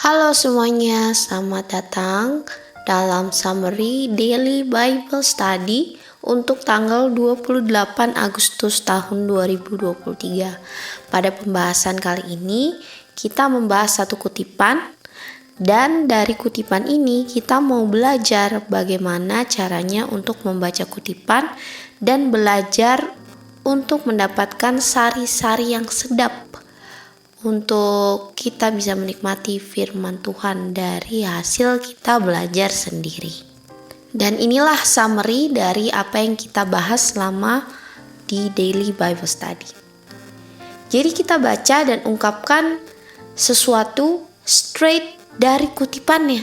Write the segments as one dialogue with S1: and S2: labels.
S1: Halo semuanya, selamat datang dalam summary Daily Bible Study untuk tanggal 28 Agustus tahun 2023. Pada pembahasan kali ini, kita membahas satu kutipan, dan dari kutipan ini kita mau belajar bagaimana caranya untuk membaca kutipan dan belajar untuk mendapatkan sari-sari yang sedap untuk kita bisa menikmati firman Tuhan dari hasil kita belajar sendiri. Dan inilah summary dari apa yang kita bahas selama di Daily Bible Study. Jadi kita baca dan ungkapkan sesuatu straight dari kutipannya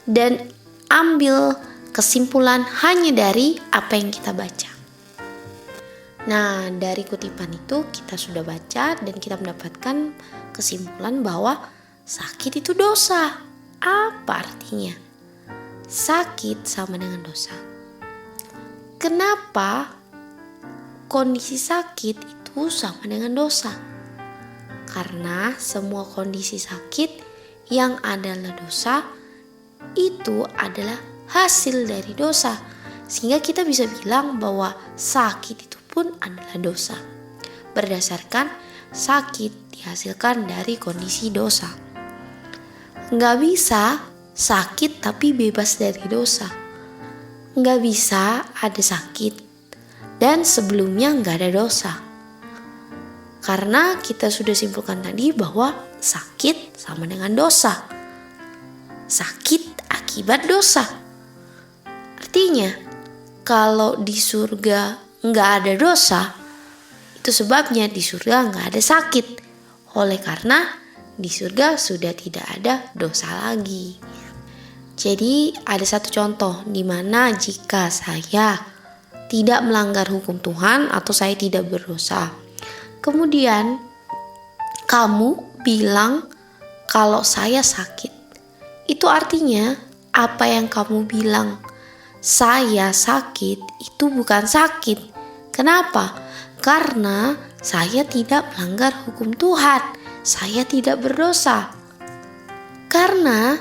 S1: dan ambil kesimpulan hanya dari apa yang kita baca. Nah, dari kutipan itu kita sudah baca dan kita mendapatkan kesimpulan bahwa sakit itu dosa. Apa artinya? Sakit sama dengan dosa. Kenapa kondisi sakit itu sama dengan dosa? Karena semua kondisi sakit yang adalah dosa itu adalah hasil dari dosa. Sehingga kita bisa bilang bahwa sakit itu pun adalah dosa, berdasarkan sakit dihasilkan dari kondisi dosa. Nggak bisa sakit tapi bebas dari dosa. Nggak bisa ada sakit dan sebelumnya nggak ada dosa. Karena kita sudah simpulkan tadi bahwa sakit sama dengan dosa. Sakit akibat dosa. Artinya, kalau di surga nggak ada dosa, itu sebabnya di surga nggak ada sakit. Oleh karena di surga sudah tidak ada dosa lagi. Jadi ada satu contoh di mana jika saya tidak melanggar hukum Tuhan atau saya tidak berdosa, kemudian kamu bilang kalau saya sakit, itu artinya apa yang kamu bilang saya sakit itu bukan sakit. Kenapa? Karena saya tidak melanggar hukum Tuhan. Saya tidak berdosa. Karena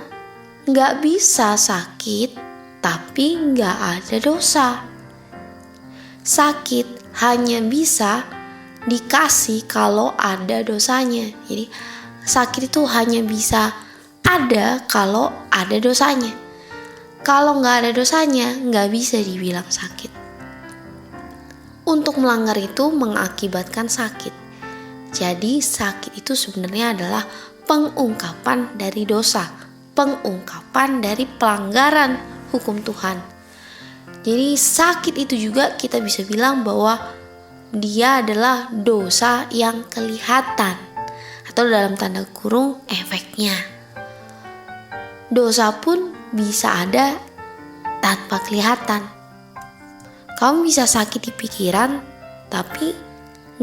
S1: gak bisa sakit tapi gak ada dosa. Sakit hanya bisa dikasih kalau ada dosanya. Jadi sakit itu hanya bisa ada kalau ada dosanya. Kalau gak ada dosanya gak bisa dibilang sakit. Untuk melanggar itu mengakibatkan sakit. Jadi sakit itu sebenarnya adalah pengungkapan dari dosa, pengungkapan dari pelanggaran hukum Tuhan. Jadi sakit itu juga kita bisa bilang bahwa dia adalah dosa yang kelihatan, atau dalam tanda kurung efeknya. Dosa pun bisa ada tanpa kelihatan. Kamu bisa sakit di pikiran, tapi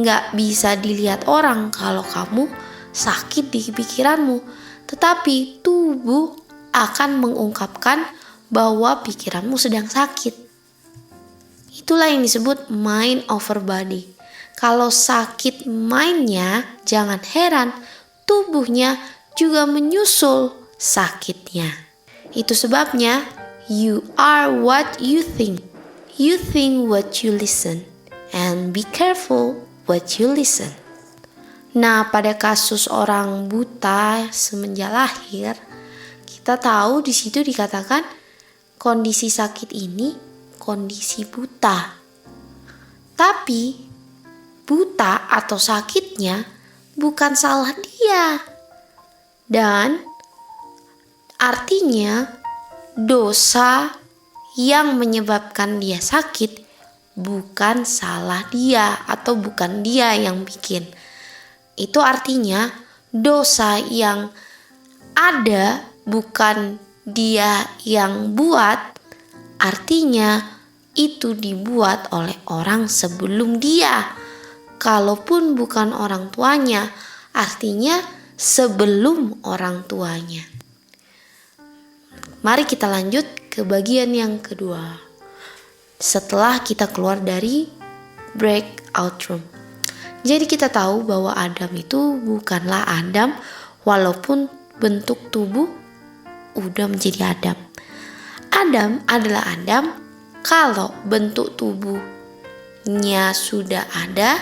S1: gak bisa dilihat orang kalau kamu sakit di pikiranmu. Tetapi tubuh akan mengungkapkan bahwa pikiranmu sedang sakit. Itulah yang disebut mind over body. Kalau sakit mindnya, jangan heran tubuhnya juga menyusul sakitnya. Itu sebabnya you are what you think. You think what you listen, and be careful what you listen. Nah, pada kasus orang buta semenjak lahir, kita tahu di situ dikatakan kondisi sakit ini kondisi buta. Tapi buta atau sakitnya bukan salah dia. Dan artinya dosa yang menyebabkan dia sakit bukan salah dia atau bukan dia yang bikin. Itu artinya dosa yang ada bukan dia yang buat, artinya itu dibuat oleh orang sebelum dia. Kalaupun bukan orang tuanya, artinya sebelum orang tuanya. Mari kita lanjut ke bagian yang kedua. Setelah kita keluar dari breakout room. Jadi kita tahu bahwa Adam itu bukanlah Adam walaupun bentuk tubuh udah menjadi Adam. Adam adalah Adam kalau bentuk tubuhnya sudah ada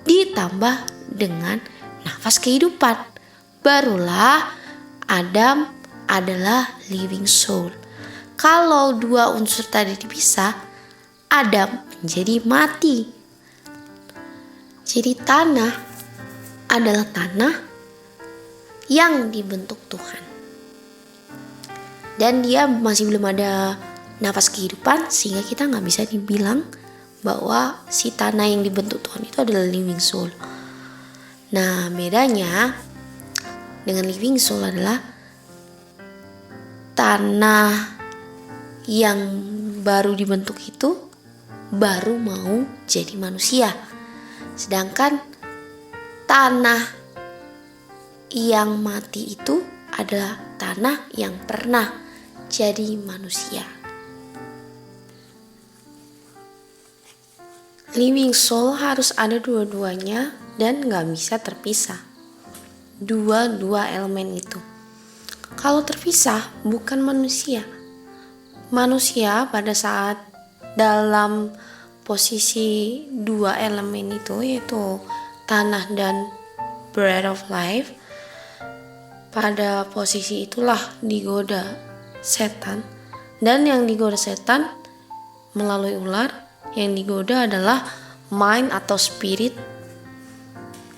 S1: ditambah dengan nafas kehidupan. Barulah Adam adalah living soul. Kalau dua unsur tadi dipisah, Adam menjadi mati. Jadi tanah adalah tanah yang dibentuk Tuhan. Dan dia masih belum ada nafas kehidupan, sehingga kita gak bisa dibilang bahwa si tanah yang dibentuk Tuhan itu adalah living soul. Nah, bedanya dengan living soul adalah tanah yang baru dibentuk itu baru mau jadi manusia. Sedangkan tanah yang mati itu adalah tanah yang pernah jadi manusia. Living soul harus ada dua-duanya dan gak bisa terpisah. Dua elemen itu. Kalau terpisah bukan manusia. Manusia pada saat dalam posisi dua elemen itu, yaitu tanah dan breath of life, pada posisi itulah digoda setan. Dan yang digoda setan melalui ular, yang digoda adalah mind atau spirit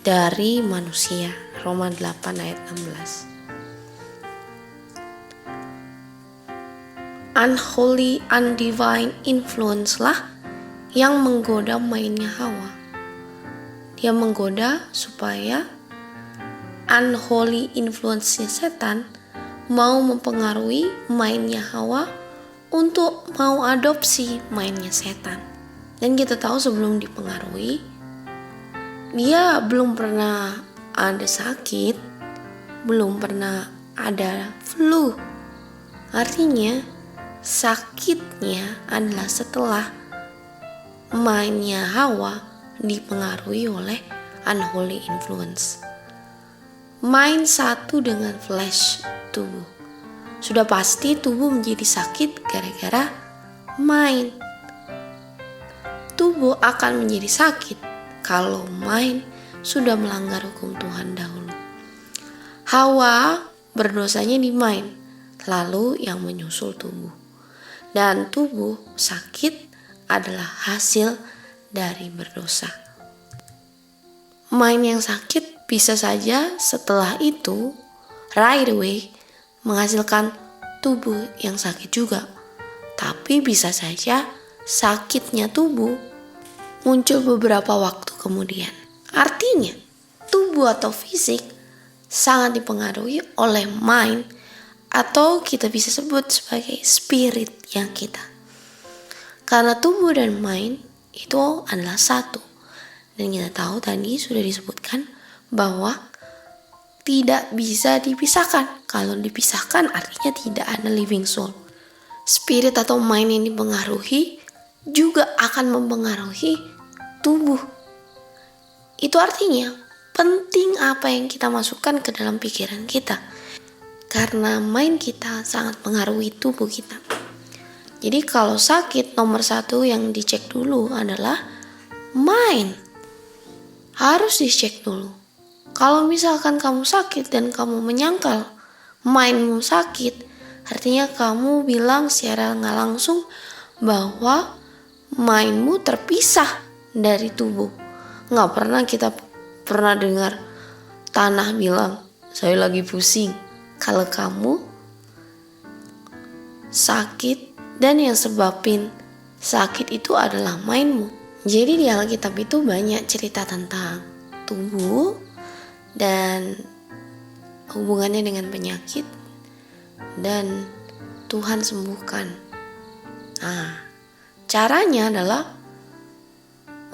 S1: dari manusia. Roma 8 ayat 16. Unholy, undivine influence lah yang menggoda mainnya Hawa. Dia menggoda supaya unholy influence-nya setan mau mempengaruhi mainnya Hawa untuk mau adopsi mainnya setan. Dan kita tahu sebelum dipengaruhi, dia belum pernah ada sakit, belum pernah ada flu. Artinya sakitnya adalah setelah mainnya Hawa dipengaruhi oleh unholy influence. Mind satu dengan flesh tubuh. Sudah pasti tubuh menjadi sakit gara-gara mind. Tubuh akan menjadi sakit kalau mind sudah melanggar hukum Tuhan dahulu. Hawa berdosanya di mind, lalu yang menyusul tubuh. Dan tubuh sakit adalah hasil dari berdosa. Mind yang sakit bisa saja setelah itu right away menghasilkan tubuh yang sakit juga. Tapi bisa saja sakitnya tubuh muncul beberapa waktu kemudian. Artinya tubuh atau fisik sangat dipengaruhi oleh mind, atau kita bisa sebut sebagai spirit yang kita. Karena tubuh dan mind itu adalah satu. Dan kita tahu tadi sudah disebutkan bahwa tidak bisa dipisahkan. Kalau dipisahkan artinya tidak ada living soul. Spirit atau mind yang dipengaruhi juga akan mempengaruhi tubuh. Itu artinya penting apa yang kita masukkan ke dalam pikiran kita. Karena mind kita sangat mengaruhi tubuh kita. Jadi kalau sakit, nomor satu yang dicek dulu adalah mind. Harus dicek dulu. Kalau misalkan kamu sakit dan kamu menyangkal mindmu sakit, artinya kamu bilang secara gak langsung bahwa mindmu terpisah dari tubuh. Gak pernah kita dengar tanah bilang, saya lagi pusing. Kalau kamu sakit dan yang sebabin sakit itu adalah mindmu. Jadi di Alkitab itu banyak cerita tentang tubuh dan hubungannya dengan penyakit dan Tuhan sembuhkan. Nah, caranya adalah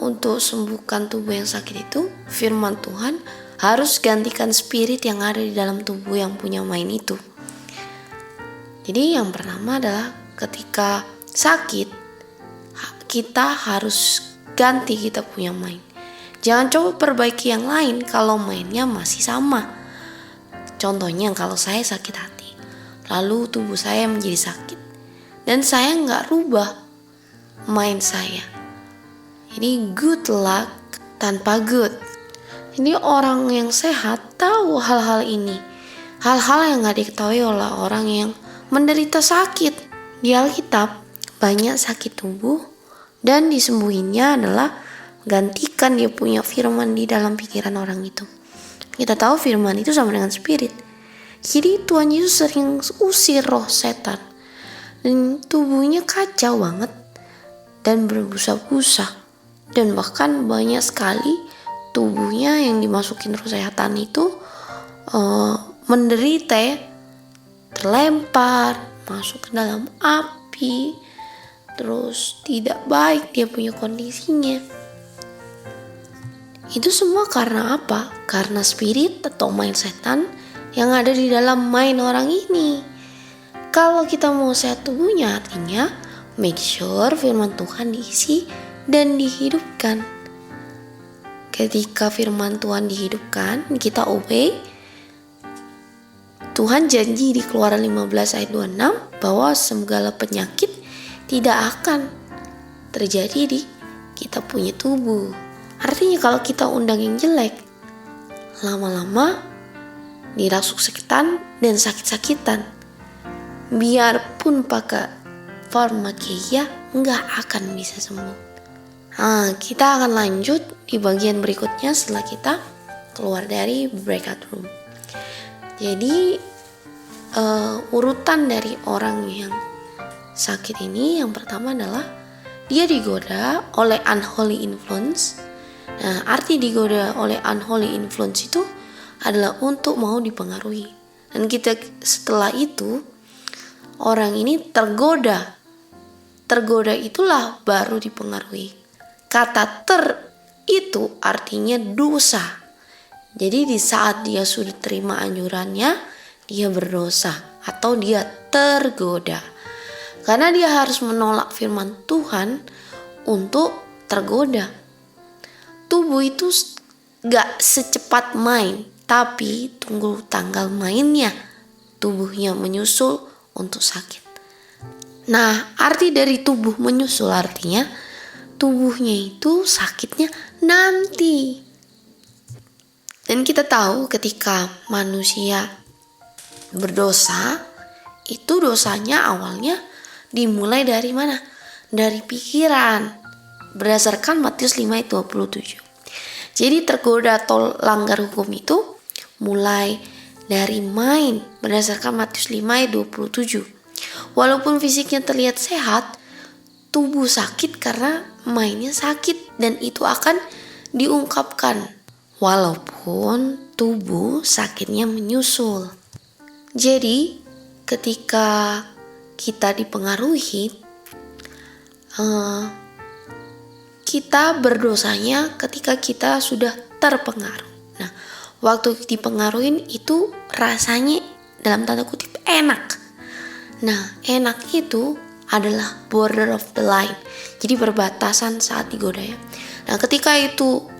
S1: untuk sembuhkan tubuh yang sakit itu, firman Tuhan harus gantikan spirit yang ada di dalam tubuh yang punya mind itu. Jadi yang pertama adalah ketika sakit, kita harus ganti kita punya mind. Jangan coba perbaiki yang lain kalau mindnya masih sama. Contohnya kalau saya sakit hati, lalu tubuh saya menjadi sakit, dan saya nggak rubah mind saya. Ini good luck tanpa good. Ini orang yang sehat tahu hal-hal ini. Hal-hal yang gak diketahui oleh orang yang menderita sakit. Di Alkitab banyak sakit tubuh, dan disembuhinnya adalah gantikan dia punya firman di dalam pikiran orang itu. Kita tahu firman itu sama dengan spirit. Jadi Tuhan Yesus sering usir roh setan, dan tubuhnya kacau banget dan berbusa-busa, dan bahkan banyak sekali tubuhnya yang dimasukin roh setan itu menderita, terlempar, masuk ke dalam api, terus tidak baik dia punya kondisinya. Itu semua karena apa? Karena spirit atau mind setan yang ada di dalam mind orang ini. Kalau kita mau sehat tubuhnya, artinya make sure firman Tuhan diisi dan dihidupkan. Ketika firman Tuhan dihidupkan, kita obey. Tuhan janji di Keluaran 15 ayat 26 bahwa segala penyakit tidak akan terjadi di kita punya tubuh. Artinya kalau kita undang yang jelek, lama-lama dirasuk sekitan dan sakit-sakitan. Biarpun pakai farmakia nggak akan bisa sembuh. Kita akan lanjut di bagian berikutnya setelah kita keluar dari breakout room. Jadi urutan dari orang yang sakit ini, yang pertama adalah dia digoda oleh unholy influence. Nah, arti digoda oleh unholy influence itu adalah untuk mau dipengaruhi. Dan kita setelah itu orang ini tergoda. Tergoda itulah baru dipengaruhi. Kata itu artinya dosa. Jadi di saat dia sudah terima anjurannya, dia berdosa atau dia tergoda. Karena dia harus menolak firman Tuhan untuk tergoda. Tubuh itu gak secepat main, tapi tunggu tanggal mainnya. Tubuhnya menyusul untuk sakit. Nah, arti dari tubuh menyusul artinya tubuhnya itu sakitnya nanti. Dan kita tahu ketika manusia berdosa, itu dosanya awalnya dimulai dari mana? Dari pikiran. Berdasarkan Matius 5 ayat 27. Jadi tergoda atau langgar hukum itu mulai dari mind, berdasarkan Matius 5 ayat 27. Walaupun fisiknya terlihat sehat, tubuh sakit karena mindnya sakit, dan itu akan diungkapkan. Walaupun tubuh sakitnya menyusul. Jadi ketika kita dipengaruhi, kita berdosanya ketika kita sudah terpengaruh. Nah, waktu dipengaruhin itu rasanya dalam tanda kutip enak. Nah, enak itu adalah border of the line. Jadi perbatasan saat digoda ya. Nah, ketika itu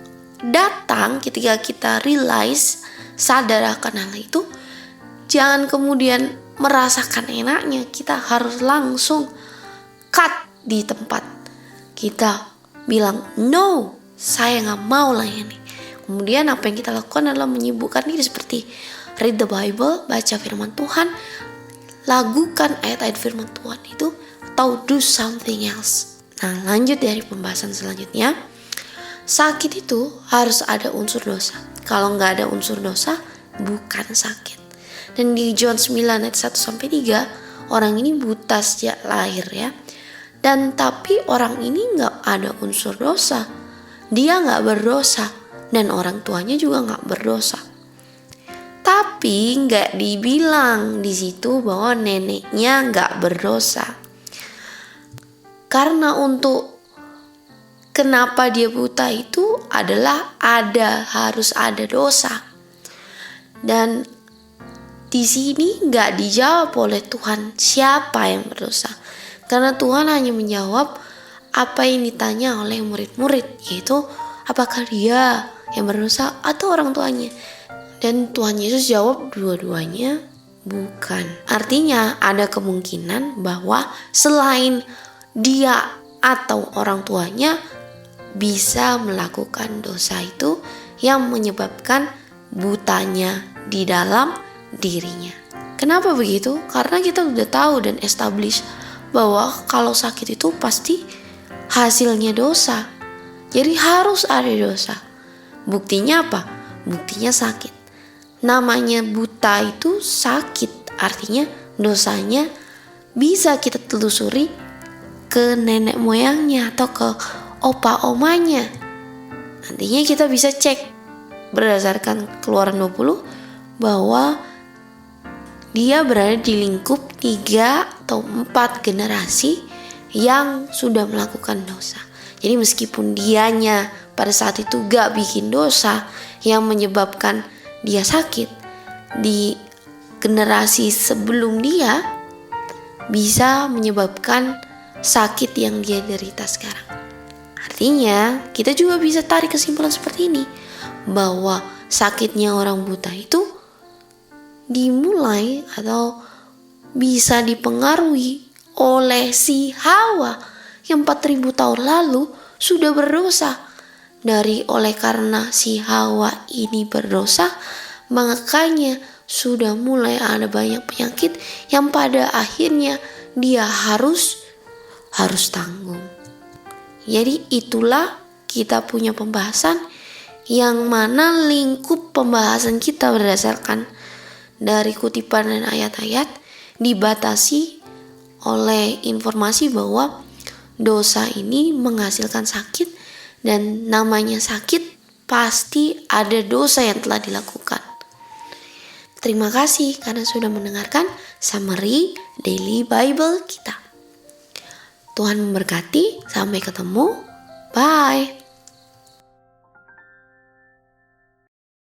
S1: datang, ketika kita realize, sadar akan hal itu, jangan kemudian merasakan enaknya. Kita harus langsung cut di tempat. Kita bilang, no, saya gak mau layani. Kemudian apa yang kita lakukan adalah menyibukkan diri seperti read the Bible, baca firman Tuhan, lakukan ayat-ayat firman Tuhan itu, atau do something else. Nah, lanjut dari pembahasan selanjutnya. Sakit itu harus ada unsur dosa. Kalau gak ada unsur dosa, bukan sakit. Dan di John 9 ayat 1-3, orang ini buta sejak lahir ya. Dan tapi orang ini gak ada unsur dosa. Dia gak berdosa. Dan orang tuanya juga gak berdosa. Tapi gak dibilang di situ bahwa neneknya gak berdosa. Karena untuk kenapa dia buta itu adalah harus ada dosa. Dan di sini nggak dijawab oleh Tuhan siapa yang berdosa. Karena Tuhan hanya menjawab apa yang ditanya oleh murid-murid, yaitu apakah dia yang berdosa atau orang tuanya. Dan Tuhan Yesus jawab dua-duanya bukan. Artinya ada kemungkinan bahwa selain dia atau orang tuanya bisa melakukan dosa itu yang menyebabkan butanya di dalam dirinya. Kenapa begitu? Karena kita udah tahu dan establish bahwa kalau sakit itu pasti hasilnya dosa. Jadi harus ada dosa. Buktinya apa? Buktinya sakit. Namanya buta itu sakit, artinya dosanya bisa kita telusuri ke nenek moyangnya atau ke opa omanya. Nantinya kita bisa cek berdasarkan Keluaran 20 bahwa dia berada di lingkup 3 atau 4 generasi yang sudah melakukan dosa. Jadi meskipun dianya pada saat itu gak bikin dosa yang menyebabkan dia sakit, di generasi sebelum dia bisa menyebabkan sakit yang dia derita sekarang. Artinya kita juga bisa tarik kesimpulan seperti ini, bahwa sakitnya orang buta itu dimulai atau bisa dipengaruhi oleh si Hawa yang 4000 tahun lalu sudah berdosa. Oleh karena si Hawa ini berdosa, makanya sudah mulai ada banyak penyakit yang pada akhirnya dia harus tanggung. Jadi itulah kita punya pembahasan yang mana lingkup pembahasan kita berdasarkan dari kutipan dan ayat-ayat dibatasi oleh informasi bahwa dosa ini menghasilkan sakit. Dan namanya sakit pasti ada dosa yang telah dilakukan. Terima kasih karena sudah mendengarkan Summary Daily Bible kita. Tuhan memberkati, sampai ketemu. Bye.